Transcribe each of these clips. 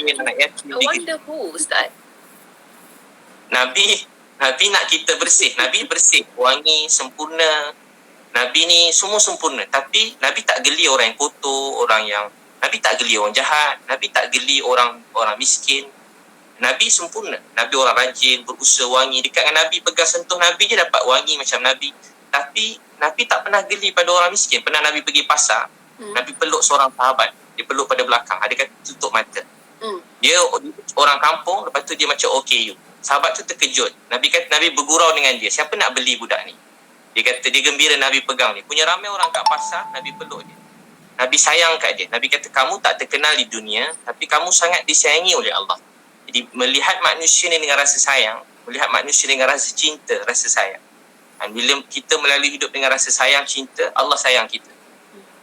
miskin, anak yatim. Wonder who, Ustaz? Nabi nak kita bersih. Nabi bersih, wangi, sempurna. Nabi ni semua sempurna. Tapi Nabi tak geli orang yang kotor, Nabi tak geli orang jahat, Nabi tak geli orang miskin. Nabi sempurna. Nabi orang rajin, berusaha wangi. Dekat dengan Nabi, pegang sentuh Nabi je dapat wangi macam Nabi. Tapi Nabi tak pernah geli pada orang miskin. Pernah Nabi pergi pasar, Nabi peluk seorang sahabat. Dia peluk pada belakang. Ada kata tutup mata. Dia orang kampung, lepas tu dia macam OKU. Sahabat tu terkejut. Nabi bergurau dengan dia. Siapa nak beli budak ni? Dia kata dia gembira Nabi pegang ni. Punya ramai orang kat pasar, Nabi peluk dia. Nabi sayang kat dia. Nabi kata kamu tak terkenal di dunia, tapi kamu sangat disayangi oleh Allah. Jadi melihat manusia ni dengan rasa sayang, melihat manusia dengan rasa cinta, rasa sayang. Dan bila kita melalui hidup dengan rasa sayang, cinta, Allah sayang kita.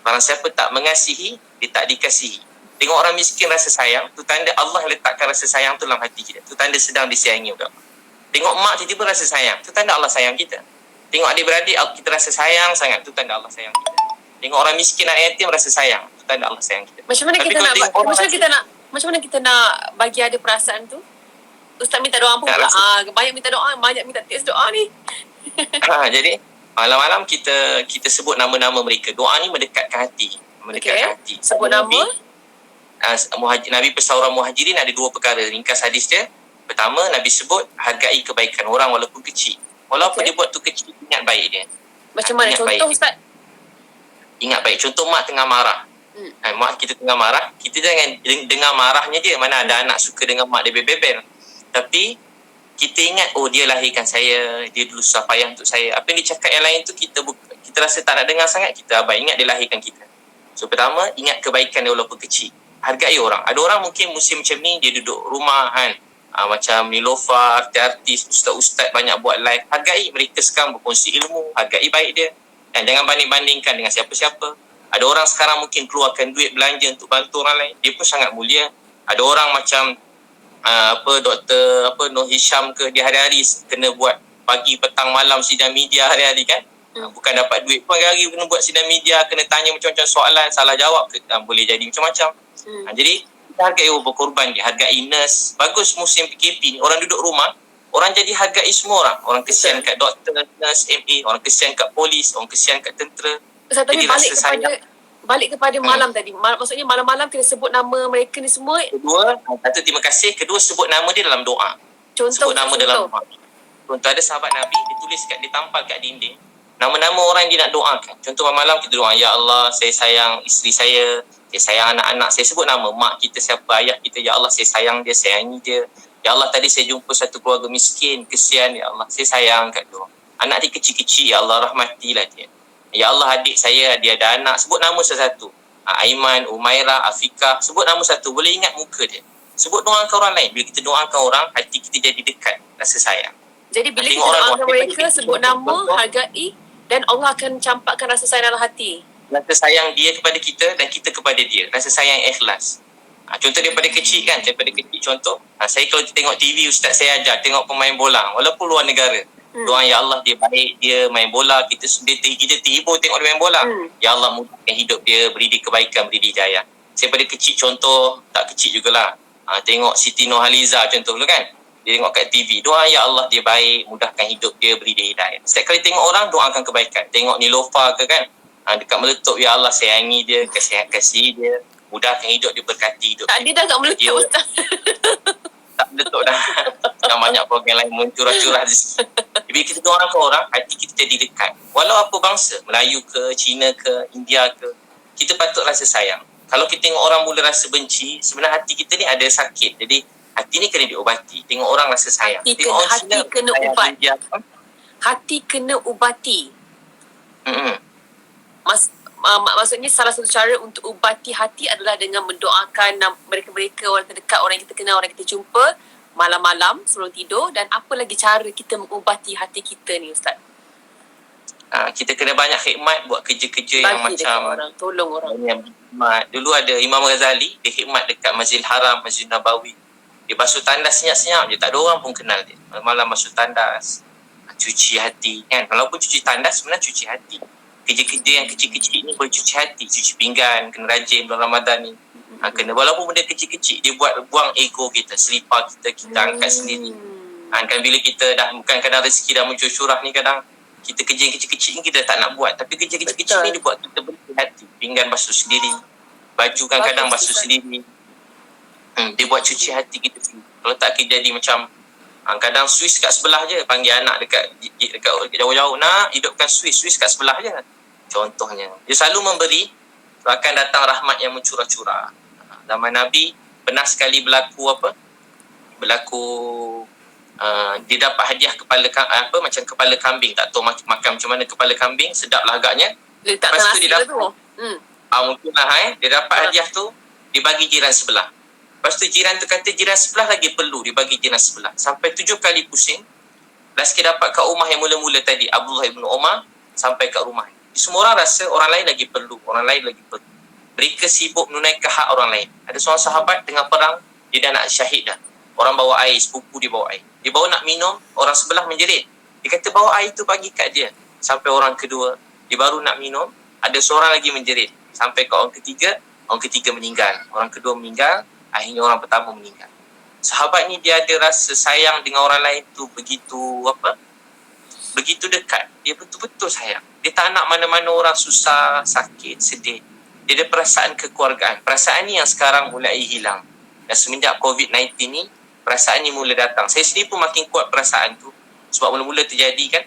Barang siapa tak mengasihi, dia tak dikasihi. Tengok orang miskin rasa sayang, tu tanda Allah letakkan rasa sayang tu dalam hati kita. Tu tanda sedang disayangi oleh Allah. Tengok mak tiba-tiba rasa sayang, tu tanda Allah sayang kita. Tengok adik-beradik kita rasa sayang sangat, tu tanda Allah sayang kita. Tengok orang miskin, anak yatim rasa sayang, tu tanda Allah sayang kita. Macam mana kita nak bagi ada perasaan tu? Ustaz minta doa pun pula. Banyak minta doa, banyak minta tips doa ni. Jadi malam-malam kita sebut nama-nama mereka. Doa ni mendekatkan hati. Hati. Sebut nama. Nabi pesan orang muhajirin ada dua perkara. Ringkas hadis dia. Pertama, Nabi sebut hargai kebaikan orang walaupun kecil. Walaupun dia buat tu kecil, ingat baik dia. Macam mana? Contoh Ustaz? Ingat baik. Contoh mak tengah marah. Mak kita tengah marah, kita jangan dengar marahnya dia. Mana ada anak suka dengan mak dia bebel. Tapi kita ingat, dia lahirkan saya, dia dulu susah payah untuk saya. Apa yang dia cakap yang lain tu kita rasa tak nak dengar sangat, kita abaikan. Ingat dia lahirkan kita. So pertama, ingat kebaikan dia walaupun kecil. Hargai orang. Ada orang mungkin musim macam ni dia duduk rumah kan. Macam Nilofa, artis, ustaz-ustaz banyak buat live. Hargai mereka sekarang berkongsi ilmu, hargai baik dia. Dan jangan banding-bandingkan dengan siapa-siapa. Ada orang sekarang mungkin keluarkan duit belanja untuk bantu orang lain. Dia pun sangat mulia. Ada orang macam Dr. Noh Hisham ke, dia hari-hari kena buat pagi, petang, malam sidang media hari-hari kan. Bukan dapat duit pun hari-hari kena buat sidang media, kena tanya macam-macam soalan, salah jawab ke, boleh jadi macam-macam. Jadi kita hargai orang berkorban dia, hargai nurse. Bagus musim PKP ni, orang duduk rumah, orang jadi hargai semua orang. Orang kesian kat doktor, nurse, MA, orang kesian kat polis, orang kesian kat tentera. Ustaz, tapi balik kepada malam tadi. Maksudnya malam-malam kita sebut nama mereka ni semua. Kedua, satu terima kasih. Kedua, sebut nama dia dalam doa. Sebut nama dalam doa. Contoh ada sahabat Nabi, ditampal kat dinding. Nama-nama orang yang dia nak doakan. Contoh malam kita doa, Ya Allah, saya sayang isteri saya sayang anak-anak. Saya sebut nama mak kita siapa, ayah kita. Ya Allah, saya sayang dia, sayangi dia. Ya Allah, tadi saya jumpa satu keluarga miskin, kesian. Ya Allah, saya sayang kat dia. Anak dia kecil-kecil, Ya Allah, rahmatilah dia. Ya Allah, adik saya dia ada anak. Sebut nama satu-satu. Aiman, Umairah, Afiqah. Sebut nama satu. Boleh ingat muka dia. Sebut doakan orang lain. Bila kita doakan orang, hati kita jadi dekat. Rasa sayang. Jadi bila kita doakan mereka, sebut nama, hargai, dan Allah akan campakkan rasa sayang dalam hati. Rasa sayang dia kepada kita dan kita kepada dia. Rasa sayang ikhlas. Contoh daripada kecil kan. Contoh. Saya kalau tengok TV, ustaz saya ajar. Tengok pemain bola. Walaupun luar negara. Doa Ya Allah dia baik, dia main bola, kita terhibur tengok dia main bola. Ya Allah mudahkan hidup dia, beri dia kebaikan, beri dia hidayah. Saya pada kecil contoh, tak kecil jugalah. Tengok Siti Nurhaliza contoh dulu kan. Dia tengok kat TV, doa Ya Allah dia baik, mudahkan hidup dia, beri dia hidayah. Setiap kali tengok orang, doakan kebaikan. Tengok Nilofa ke kan, dekat meletup, Ya Allah sayangi dia, kasih dia, mudahkan hidup dia, berkati hidup dia. Dia dah kat meletup Ustaz. Tak meletup dah. Dah banyak program lain mencurah-curah rezeki. Bila kita doakan orang, hati kita jadi dekat. Walau apa bangsa, Melayu ke, Cina ke, India ke, kita patut rasa sayang. Kalau kita tengok orang mula rasa benci, sebenarnya hati kita ni ada sakit. Jadi hati ni kena diobati. Tengok orang rasa sayang. Hati kena ubat. Hati kena ubati. Maksudnya salah satu cara untuk ubati hati adalah dengan mendoakan mereka-mereka, orang terdekat, orang yang kita kenal, orang yang kita jumpa malam-malam sebelum tidur. Dan apa lagi cara kita mengubati hati kita ni Ustaz? Kita kena banyak khidmat, buat kerja-kerja yang macam orang, tolong orang. Dulu ada Imam Ghazali, dia khidmat dekat Masjidil Haram, Masjid Nabawi. Dia basuh tandas senyap-senyap je, tak ada orang pun kenal dia. Malam-malam basuh tandas, cuci hati kan. Walaupun cuci tandas sebenarnya cuci hati. Kerja-kerja yang kecil-kecil ni boleh cuci hati, cuci pinggan, kena rajin bulan Ramadan ni. Kena walaupun benda kecil-kecil, dia buang ego kita, selipar kita angkat sendiri. Kan bila kita dah bukan kadang rezeki dah muncul syurah ni, kadang kita kerja yang kecil-kecil ni kita tak nak buat, tapi kerja kecil-kecil ni dia buat kita bersih hati. Pinggan basuh sendiri, baju kan kadang basuh sendiri. Dia buat cuci hati kita sendiri. Kalau tak kita jadi macam kadang Swiss kat sebelah je, panggil anak dekat jauh-jauh, nak hidupkan Swiss kat sebelah je. Contohnya dia selalu memberi, akan datang rahmat yang mencurah-curah. Zaman Nabi pernah sekali berlaku dia dapat hadiah macam kepala kambing, tak tahu makan macam mana kepala kambing, sedap lah agaknya. Lepas tu dia dapat mungkinlah dia dapat hadiah tu, dia bagi jiran sebelah. Lepas tu jiran tu kata jiran sebelah lagi perlu, dia bagi jiran sebelah. Sampai 7 kali pusing, last kali dapat kat rumah yang mula-mula tadi, Abdullah ibn Umar, sampai kat rumah. Semua orang rasa orang lain lagi perlu, mereka sibuk menunaikan hak orang lain. Ada seorang sahabat tengah perang, dia dah nak syahid dah. Orang bawa air, sepupu dia bawa air. Dia bawa nak minum, orang sebelah menjerit. Dia kata bawa air tu bagi kat dia. Sampai orang kedua, dia baru nak minum, ada seorang lagi menjerit. Sampai ke orang ketiga meninggal. Orang kedua meninggal, akhirnya orang pertama meninggal. Sahabat ni dia ada rasa sayang dengan orang lain tu begitu dekat. Dia betul-betul sayang. Dia tak nak mana-mana orang susah, sakit, sedih. Dia ada perasaan kekeluargaan. Perasaan ni yang sekarang mulai hilang. Dan semenjak COVID-19 ni, perasaan ni mula datang. Saya sendiri pun makin kuat perasaan tu. Sebab mula-mula terjadi kan,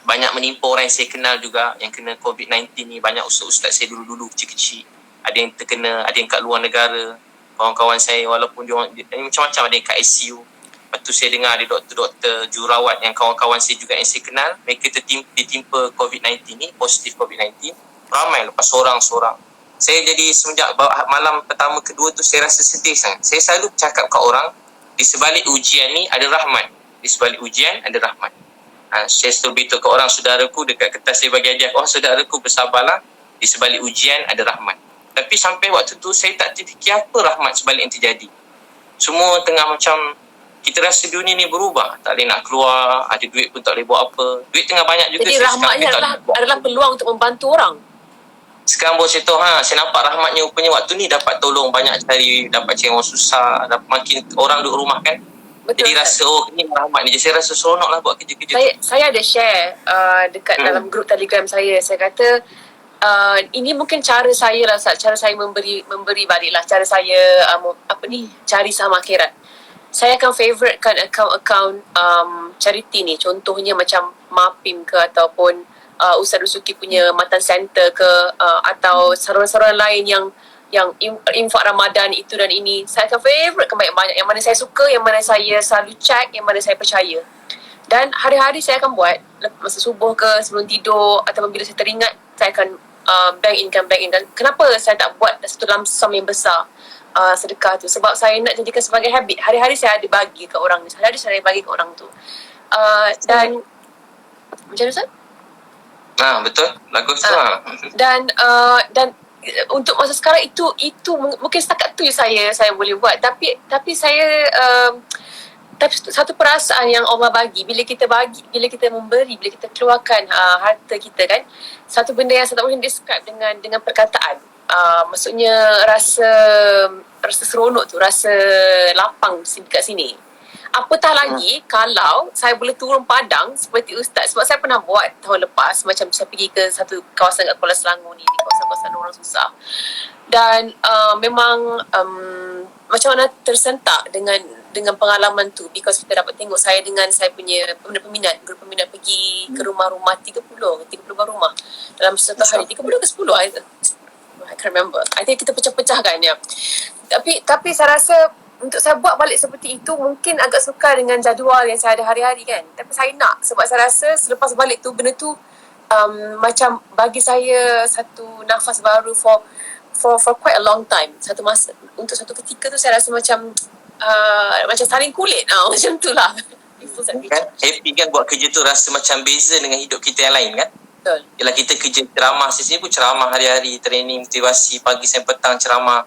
banyak menimpa orang yang saya kenal juga yang kena COVID-19 ni. Banyak ustaz-ustaz saya dulu-dulu kecil-kecil. Ada yang terkena, ada yang kat luar negara. Kawan-kawan saya walaupun dia macam-macam, ada yang kat ICU. Lepas tu saya dengar ada doktor-doktor, jururawat yang kawan-kawan saya juga yang saya kenal, mereka ditimpa COVID-19 ni, positif COVID-19. Ramai lepas seorang-seorang. Saya jadi semenjak malam pertama kedua tu saya rasa sedih sangat. Saya selalu cakap kat orang, di sebalik ujian ni ada rahmat. Di sebalik ujian ada rahmat. Saya selalu beritahu ke orang, saudaraku dekat kertas saya bagi hadiah, saudaraku bersabarlah, di sebalik ujian ada rahmat. Tapi sampai waktu tu saya tak terfikir apa rahmat sebalik yang terjadi. Semua tengah macam kita rasa dunia ni berubah, tak boleh nak keluar, ada duit pun tak boleh buat apa. Duit tengah banyak juga. Jadi rahmatnya adalah peluang untuk membantu orang. Sekarang bos saya tahu, saya nampak rahmatnya rupanya waktu ni dapat tolong banyak dapat cari orang susah, dapat makin orang duduk rumah kan. Betul, jadi rasa ini rahmat ni. Jadi saya rasa seronok lah buat kerja-kerja saya ada share dekat dalam grup Telegram saya. Saya kata ini mungkin cara saya lah, cara saya memberi balik lah, cara saya cari saham akhirat. Saya akan favouritekan akaun-akaun charity ni. Contohnya macam Mapim ke, ataupun Ustaz Rusuki punya Matan Center ke, atau saluran-saluran lain yang infak Ramadan itu dan ini. Saya akan favouritekan banyak-banyak. Yang mana saya suka, yang mana saya selalu check, yang mana saya percaya. Dan hari-hari saya akan buat, masa subuh ke, sebelum tidur, ataupun bila saya teringat, saya akan bank in. Kenapa saya tak buat satu lump sum yang besar sedekah tu? Sebab saya nak jadikan sebagai habit. Hari-hari saya ada bagi ke orang ni, hari-hari saya bagi ke orang tu. Dan macam mana Ustaz? Betul, bagus tu. Dan untuk masa sekarang itu mungkin setakat tu je saya boleh buat. Tapi saya tapi satu perasaan yang Allah bagi, bila kita memberi, bila kita keluarkan harta kita kan, satu benda yang saya tak boleh describe dengan perkataan. Maksudnya rasa seronok tu, rasa lapang dekat sini. Apatah lagi kalau saya boleh turun padang seperti Ustaz. Sebab saya pernah buat tahun lepas, macam saya pergi ke satu kawasan kat Kuala Selangor ni, kawasan-kawasan orang susah. Dan memang macam mana tersentak dengan pengalaman tu, because kita dapat tengok saya dengan saya punya peminat, grup peminat pergi ke rumah-rumah 30 rumah dalam satu hari. 30 ke 10 I can't remember. I think kita pecah-pecahkan ya. Tapi saya rasa untuk saya buat balik seperti itu mungkin agak sukar dengan jadual yang saya ada hari-hari kan. Tapi saya nak, sebab saya rasa selepas balik tu, benda tu macam bagi saya satu nafas baru for quite a long time. Satu masa, untuk satu ketika tu saya rasa macam saling kulit macam tu lah. Kan? Happy kan buat kerja tu, rasa macam beza dengan hidup kita yang lain kan. Betul. Yalah, kita kerja ceramah, saya sini pun ceramah hari-hari, training, motivasi, pagi sampai petang ceramah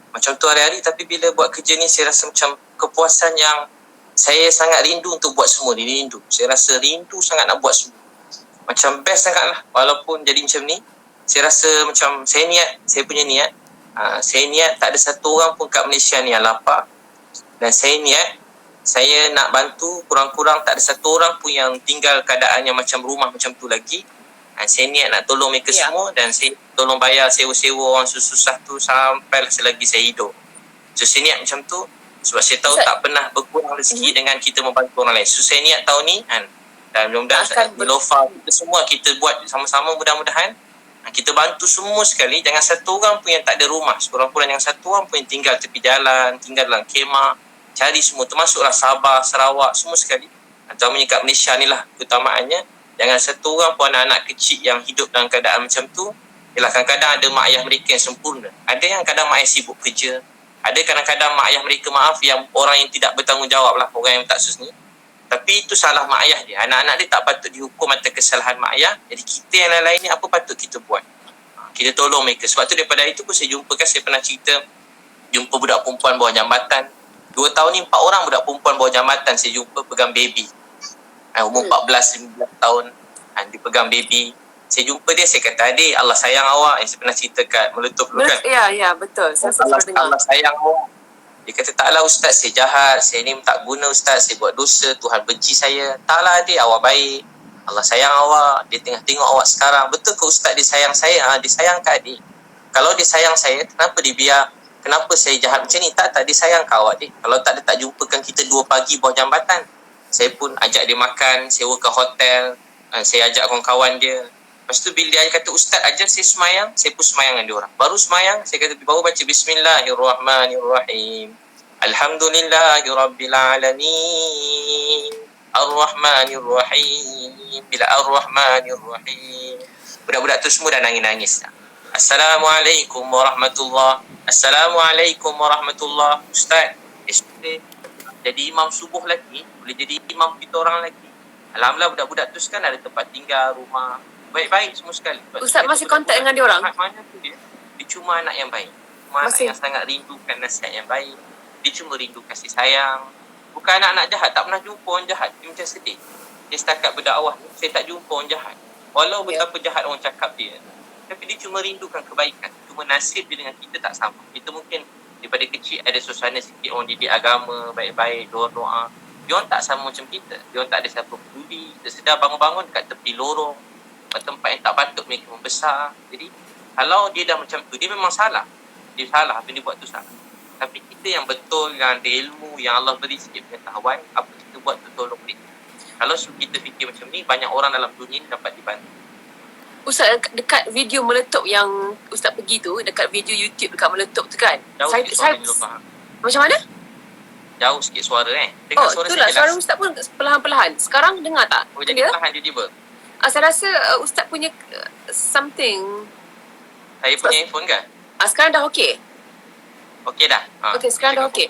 macam tu hari-hari. Tapi bila buat kerja ni, saya rasa macam kepuasan yang saya sangat rindu untuk buat semua ni. Rindu, saya rasa rindu sangat nak buat semua. Macam best sangat lah. Walaupun jadi macam ni, saya rasa macam saya punya niat Saya niat tak ada satu orang pun kat Malaysia ni yang lapar. Dan saya niat saya nak bantu kurang-kurang tak ada satu orang pun yang tinggal keadaan yang macam rumah macam tu lagi. Saya niat nak tolong mereka semua dan saya tolong bayar sewa-sewa orang susah tu sampai selagi saya hidup. So saya niat macam tu sebab saya tahu tak pernah berkurang rezeki dengan kita membantu orang lain. So saya niat tahun ni dan mudah-mudahan Nilofa kita semua kita buat sama-sama mudah-mudahan kita bantu semua sekali. Jangan satu orang pun yang tak ada rumah. Sekurang-kurang yang satu orang pun yang tinggal tepi jalan, tinggal dalam kemah, cari semua termasuklah Sabah, Sarawak, semua sekali. Terutamanya kat Malaysia ni lah keutamaannya. Jangan satu orang pun anak-anak kecil yang hidup dalam keadaan macam tu. Yalah, kadang-kadang ada mak ayah mereka yang sempurna. Ada yang kadang mak ayah sibuk kerja. Ada kadang-kadang mak ayah mereka yang orang yang tidak bertanggungjawab lah, orang yang tak sus ni. Tapi itu salah mak ayah dia. Anak-anak dia tak patut dihukum atas kesalahan mak ayah. Jadi kita yang lain-lain ni apa patut kita buat? Kita tolong mereka. Sebab tu daripada itu pun saya jumpa kan, saya pernah cerita jumpa budak perempuan bawah jambatan. 2 tahun ni 4 orang budak perempuan bawah jambatan saya jumpa pegang baby. Umur 14-15 tahun. Dia pegang baby. Saya jumpa dia, saya kata, adik Allah sayang awak. Saya pernah cerita kat Meletup dulu kan. Ya, betul. Saya selalu dengar. Allah sayang awak. Dia kata, taklah Ustaz, saya jahat. Saya ni tak guna Ustaz. Saya buat dosa. Tuhan benci saya. Taklah adik, awak baik. Allah sayang awak. Dia tengah tengok awak sekarang. Betul ke Ustaz dia sayang saya? Dia sayang ke adik? Kalau dia sayang saya, kenapa dia biar? Kenapa saya jahat macam ni? Tak, dia sayang ke awak adik? Kalau tak, dia tak jumpakan kita 2 pagi bawah jambatan. Saya pun ajak dia makan, sewakan hotel. Saya ajak kawan-kawan dia. Lepas tu bila dia kata, Ustaz ajar saya semayang, saya pun semayang dengan dia orang. Baru semayang, saya kata, baru baca Bismillahirrahmanirrahim. Alhamdulillahirrabbilalamin. Ar-Rahmanirrahim. Bila Ar-Rahmanirrahim. Budak-budak tu semua dah nangis-nangis. Assalamualaikum warahmatullahi. Assalamualaikum warahmatullahi. Ustaz, jadi imam subuh lagi, boleh jadi imam kita orang lagi. Alhamdulillah budak-budak tu sekarang ada tempat tinggal, rumah. Baik-baik semua sekali. Ustaz masih kontak dengan dia orang? Mana tu dia? Dia cuma anak yang baik. Cuma anak yang sangat rindukan nasihat yang baik. Dia cuma rindu kasih sayang. Bukan anak-anak jahat. Tak pernah jumpa orang jahat. Dia macam sedih. Dia setakat berdakwah ni, saya tak jumpa orang jahat. Walau betapa jahat orang cakap dia, tapi dia cuma rindukan kebaikan. Cuma nasib dia dengan kita tak sama. Kita mungkin daripada kecil ada suasana sikit orang didik agama, baik-baik, doa-doa. Dia orang tak sama macam kita. Dia orang tak ada siapa peduli. Dia sedar bangun-bangun dekat tepi lorong, tempat yang tak patut mereka membesar. Jadi kalau dia dah macam tu, dia memang salah. Dia salah, apa yang dia buat tu salah. Tapi kita yang betul, yang ada ilmu, yang Allah beri sikit pengetahuan, apa kita buat tu tolong mereka. Kalau kita fikir macam ni, banyak orang dalam dunia ni dapat dibantu. Ustaz, dekat video Meletup yang Ustaz pergi tu, dekat video YouTube dekat Meletup tu kan, jauh saya faham. Macam mana? Jauh sikit suara dengar suara itulah, suara Ustaz pun perlahan-perlahan. Sekarang dengar tak? Jadi perlahan tiba-tiba. Saya rasa Ustaz punya something. Saya punya handphone kan? Sekarang dah okey? Okey dah. Okey, sekarang dah okey.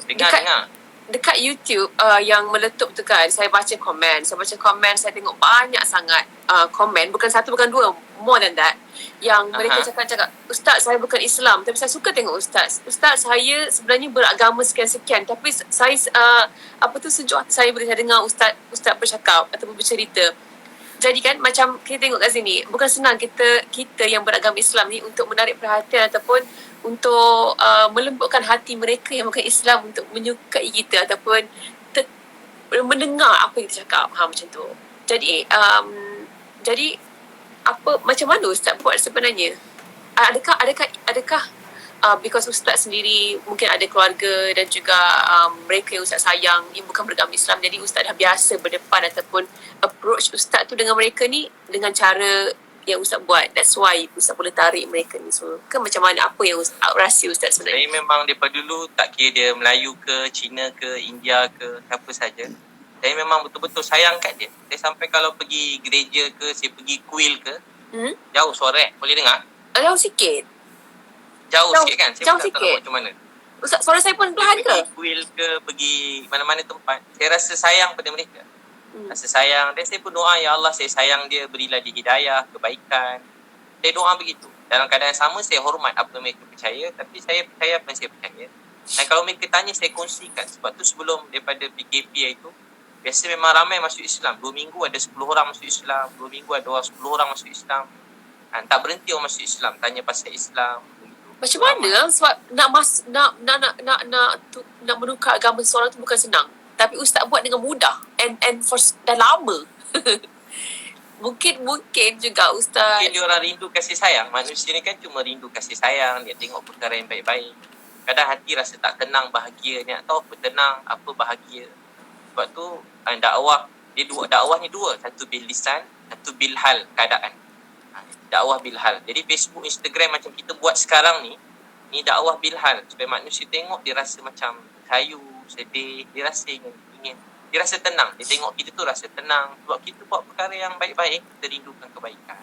Dengar. Dekat YouTube yang Meletup tu kan, saya baca komen, saya tengok banyak sangat komen, bukan satu bukan dua, more than that, yang mereka cakap, Ustaz saya bukan Islam tapi saya suka tengok Ustaz saya sebenarnya beragama sekian-sekian, tapi saya sejuk hati saya bila saya dengar Ustaz bercakap ataupun bercerita. Jadi kan macam kita tengok kat sini, bukan senang kita yang beragama Islam ni untuk menarik perhatian ataupun untuk melembutkan hati mereka yang bukan Islam untuk menyukai kita ataupun mendengar apa yang kita cakap. Macam tu. Jadi apa macam mana Ustaz buat sebenarnya? Adakah because Ustaz sendiri mungkin ada keluarga dan juga mereka yang Ustaz sayang yang bukan beragama Islam, jadi Ustaz dah biasa berdepan ataupun approach Ustaz tu dengan mereka ni dengan cara yang Ustaz buat. That's why Ustaz boleh tarik mereka ni semua. Ke macam mana, apa yang rahsia Ustaz sebenarnya? Saya memang daripada dulu tak kira dia Melayu ke, Cina ke, India ke, siapa saja. Saya memang betul-betul sayang kat dia. Saya sampai kalau pergi gereja ke, saya pergi kuil ke, jauh suara boleh dengar? Jauh sikit. Jauh sikit kan? Saya jauh tak tahu macam mana. Ustaz, suara saya pun perlahan ke? Pergi kuil ke, pergi mana-mana tempat. Saya rasa sayang pada mereka. Rasa sayang. Dan saya pun doa, ya Allah saya sayang dia, berilah dia hidayah, kebaikan. Saya doa begitu. Dalam keadaan yang sama, saya hormat apa mereka percaya, tapi saya percaya apa yang saya percaya. Dan kalau mereka tanya, saya kongsikan. Sebab tu sebelum daripada PKP itu, biasa memang ramai masuk Islam. 2 minggu ada 10 orang masuk Islam. 2 minggu ada 10 orang masuk Islam. Tak berhenti orang masuk Islam. Tanya pasal Islam. Begitu. Macam mana? Sebab nak menukar agama seseorang tu bukan senang. Tapi ustaz buat dengan mudah and for dah lama. mungkin juga ustaz. Mungkin dia orang rindu kasih sayang. Manusia ni kan cuma rindu kasih sayang. Dia tengok perkara yang baik-baik. Kadang hati rasa tak tenang, bahagia. Ni nak tahu apa tenang, apa bahagia. Sebab tu dakwah ni dua. Satu bil lisan, satu bil hal, keadaan. Dakwah bil hal. Jadi Facebook, Instagram macam kita buat sekarang ni dakwah bil hal. Supaya manusia tengok dia rasa macam sayu, sedih, dia rasa ingin dia rasa tenang. Dia tengok kita tu rasa tenang. Sebab kita buat perkara yang baik-baik, kita rindukan kebaikan.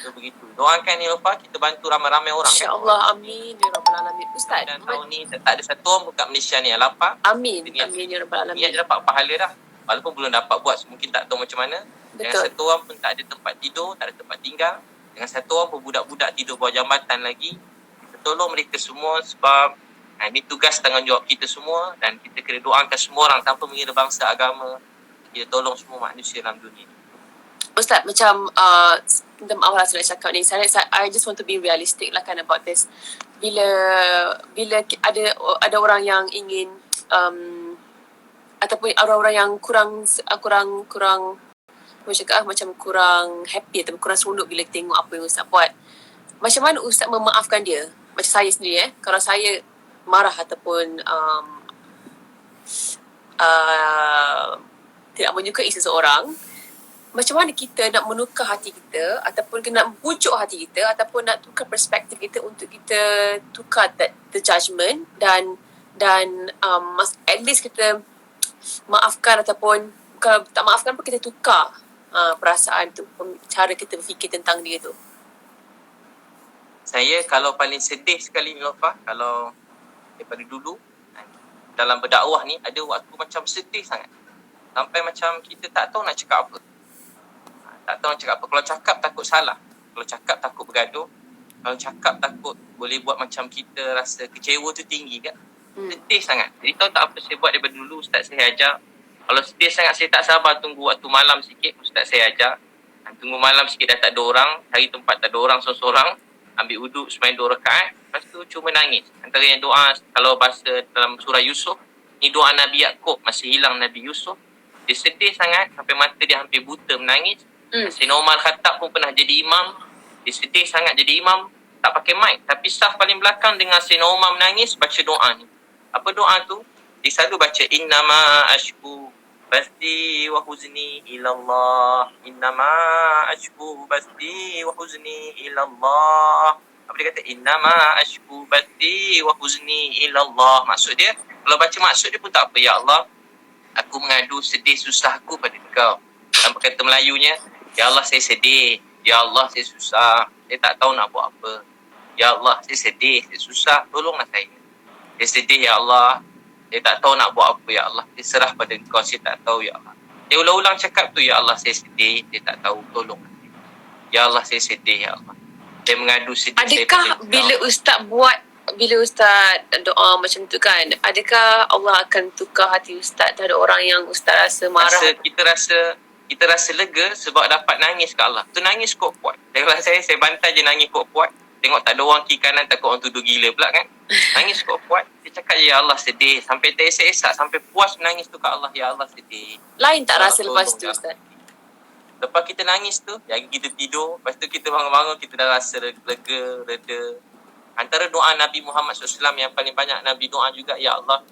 So begitu. Doakan Nilofa, kita bantu ramai-ramai orang. InsyaAllah, amin ya Rabbal Alamin. Ustaz, dan tahun ni tak ada satu orang kat Malaysia ni yang lapar. Amin ya Rabbal Alamin. Niat dia dapat pahala dah. Walaupun belum dapat buat, mungkin tak tahu macam mana. Dengan satu orang pun tak ada tempat tidur, tak ada tempat tinggal. Dengan satu orang pun budak-budak tidur bawah jambatan lagi. Kita tolong mereka semua sebab ini tugas tanggungjawab kita semua dan kita kena doakan semua orang tanpa mengira bangsa, agama. Kita tolong semua manusia dalam dunia. Ustaz, macam dalam awal saya nak cakap ni, I just want to be realistic lah kan about this. Bila ada orang yang ingin ataupun orang-orang yang kurang macam kurang happy atau kurang seronok bila tengok apa yang Ustaz buat. Macam mana Ustaz memaafkan dia? Macam saya sendiri kalau saya marah ataupun tidak menyukai seseorang, macam mana kita nak menukar hati kita ataupun nak bujuk hati kita ataupun nak tukar perspektif kita untuk kita tukar the judgement dan at least kita maafkan ataupun kalau tak maafkan pun kita tukar perasaan tu, cara kita berfikir tentang dia tu. Saya kalau paling sedih sekali Nilofa, kalau daripada dulu dalam berdakwah ni ada waktu macam sedih sangat. Sampai macam kita tak tahu nak cakap apa. Tak tahu nak cakap apa. Kalau cakap takut salah. Kalau cakap takut bergaduh. Kalau cakap takut boleh buat macam kita rasa kecewa tu tinggi kan. Sedih sangat. Jadi tahu tak apa saya buat daripada dulu, ustaz saya ajar. Kalau sedih sangat saya tak sabar tunggu waktu malam sikit, ustaz saya ajar. Tunggu malam sikit dah tak ada orang, cari tempat tak ada orang seorang-seorang, ambil wuduk sembahyang 2 rakaat, lepas tu cuma nangis. Antara yang doa kalau bahasa dalam surah Yusuf, ni doa Nabi Yaakob masih hilang Nabi Yusuf. Dia sedih sangat sampai mata dia hampir buta menangis. Sayyidina Umar Khattab pun pernah jadi imam. Dia sedih sangat jadi imam, tak pakai mic, tapi saf paling belakang dengan Sayyidina Umar menangis baca doa ni. Apa doa tu? Dia selalu baca innama ashku basti wa huzni ila Allah. Innama ashku basti wa huzni ila Allah. Apa dia kata? Innama ashku basti wa huzni ila Allah. Maksud dia, kalau baca maksud dia pun tak apa. Ya Allah, aku mengadu sedih susahku pada Engkau. Tanpa kata Melayunya, ya Allah saya sedih. Ya Allah saya susah. Saya tak tahu nak buat apa. Ya Allah saya sedih, saya susah. Tolonglah saya. Saya sedih ya Allah. Saya tak tahu nak buat apa ya Allah. Saya serah pada Engkau, saya tak tahu ya Allah. Dia ulang-ulang cakap tu, ya Allah saya sedih, saya tak tahu, tolong. Ya Allah saya sedih ya Allah. Saya mengadu sedih. Adakah bila Ustaz doa macam tu kan, adakah Allah akan tukar hati Ustaz terhadap orang yang Ustaz rasa marah? Kita rasa lega sebab dapat nangis ke Allah. Tu nangis kuat-kuat. Saya bantai je nangis kuat-kuat. Tengok tak ada orang kiri kanan, takut orang tuduh gila pula kan. Nangis kuat-kuat. Dia cakap, ya Allah sedih. Sampai teresak-esak, sampai puas menangis tu kat Allah. Ya Allah sedih. Lain tak rasa lepas tu Ustaz? Lepas kita nangis tu, yang kita tidur. Lepas tu kita bangun-bangun, kita dah rasa lega, reda. Antara doa Nabi Muhammad SAW yang paling banyak Nabi doa juga, ya Allah,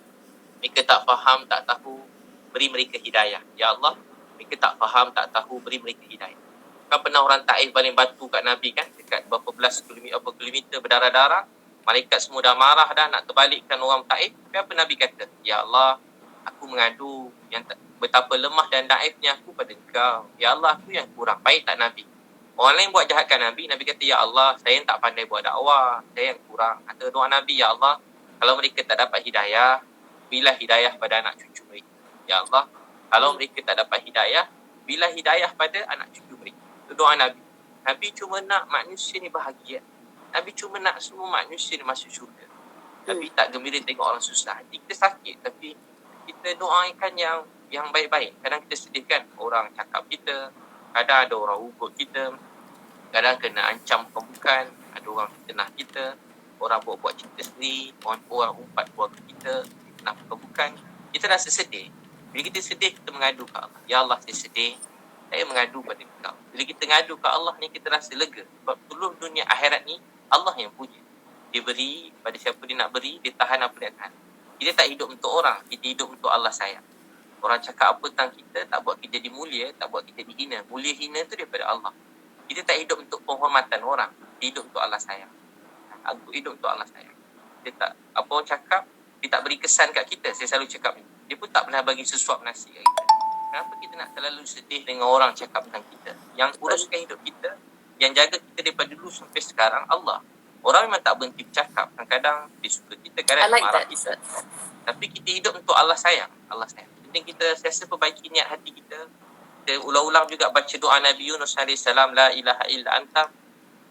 mereka tak faham, tak tahu, beri mereka hidayah. Ya Allah, mereka tak faham, tak tahu, beri mereka hidayah. Kan pernah orang Taif baling batu kat Nabi kan, dekat berapa belas kilometer berdarah-darah. Malaikat semua dah marah dah nak terbalikkan orang Taif. Tapi apa Nabi kata? Ya Allah, aku mengadu yang betapa lemah dan daifnya aku pada Engkau. Ya Allah, aku yang kurang. Baik tak Nabi? Orang lain buat jahatkan Nabi, Nabi kata, ya Allah, saya yang tak pandai buat dakwah, saya yang kurang. Antara doa Nabi, ya Allah, kalau mereka tak dapat hidayah, berilah hidayah pada anak cucu mereka. Ya Allah, kalau mereka tak dapat hidayah, berilah hidayah pada anak cucu mereka. Itu doa Nabi. Nabi cuma nak manusia ni bahagia. Nabi cuma nak semua manusia ni masuk syurga. Nabi tak gembira tengok orang susah. Hati kita sakit, tapi kita doakan yang baik-baik. Kadang kita sedihkan orang cakap kita, kadang ada orang ugut kita, kadang kena ancam bukan, ada orang fitnah kita. orang buat cerita sendiri, orang umpat keluarga kita, kenapa bukan, kita rasa sedih. Bila kita sedih, kita mengadu ke Allah. Ya Allah, saya sedih, saya mengadu pada kau. Bila kita ngadu ke Allah ni, kita rasa lega. Sebab seluruh dunia akhirat ni, Allah yang punya. Dia beri pada siapa dia nak beri, dia tahan apa dia tahan. Kita tak hidup untuk orang, kita hidup untuk Allah sayang. Orang cakap apa tentang kita, tak buat kita jadi mulia, tak buat kita dihina. Mulia hina tu daripada Allah. Kita tak hidup untuk penghormatan orang, kita hidup untuk Allah sayang. Aku hidup untuk Allah sayang. Dia tak, apa orang cakap, dia tak beri kesan kat kita. Saya selalu cakap ni. Dia pun tak pernah bagi sesuap nasi kat kita. Kenapa kita nak terlalu sedih dengan orang cakap tentang kita? Yang uruskan hidup kita, yang jaga kita daripada dulu sampai sekarang, Allah. Orang memang tak berhenti bercakap. Kadang-kadang dia suka kita, kadang I like marah that. kita. Tapi kita hidup untuk Allah sayang. Allah sayang. Penting kita sentiasa perbaiki niat hati kita. Kita ulang-ulang juga baca doa Nabi Yunus AS. La ilaha illa anta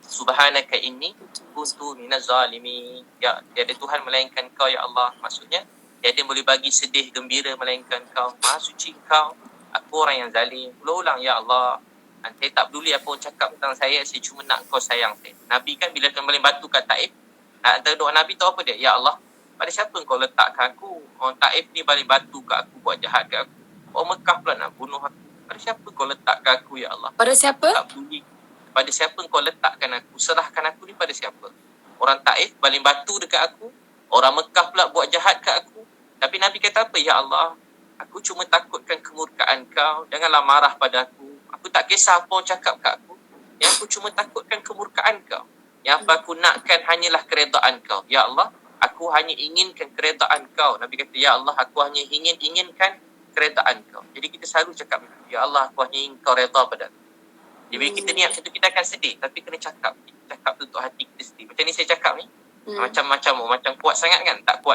subhanaka inni kuntu minaz zalimin. Ya, tiada Tuhan melainkan kau ya Allah. Maksudnya, tiada yang boleh bagi sedih, gembira melainkan kau. Maha suci kau. Aku orang yang zalim. Ulang-ulang ya Allah. Saya tak peduli apa orang cakap tentang saya cuma nak kau sayang saya. Nabi kan bila kembali batu kat Taif, antara doa Nabi tu apa dia? Ya Allah, pada siapa kau letakkan aku? Orang Taif ni balik batu kat aku, buat jahat kat aku. Orang Mekah pula nak bunuh aku. Pada siapa kau letakkan aku ya Allah? Pada siapa? Tak peduli. Pada siapa kau letakkan aku? Serahkan aku ni pada siapa? Orang Taif balik batu dekat aku. Orang Mekah pula buat jahat kat aku. Tapi Nabi kata apa? Ya Allah, aku cuma takutkan kemurkaan kau. Janganlah marah pada aku. Aku tak kisah apa orang cakap kat aku. Yang aku cuma takutkan kemurkaan kau. Yang apa aku nakkan hanyalah keredaan kau. Ya Allah, aku hanya inginkan keredaan kau. Nabi kata, ya Allah, aku hanya inginkan keredaan kau. Jadi kita selalu cakap, ya Allah, aku hanya ingin kau reda pada aku. Jadi bila kita niat macam tu, kita akan sedih. Tapi kena cakap. Cakap tu untuk hati kita sendiri. Macam ni saya cakap ni. Macam kuat sangat kan? Tak kuat.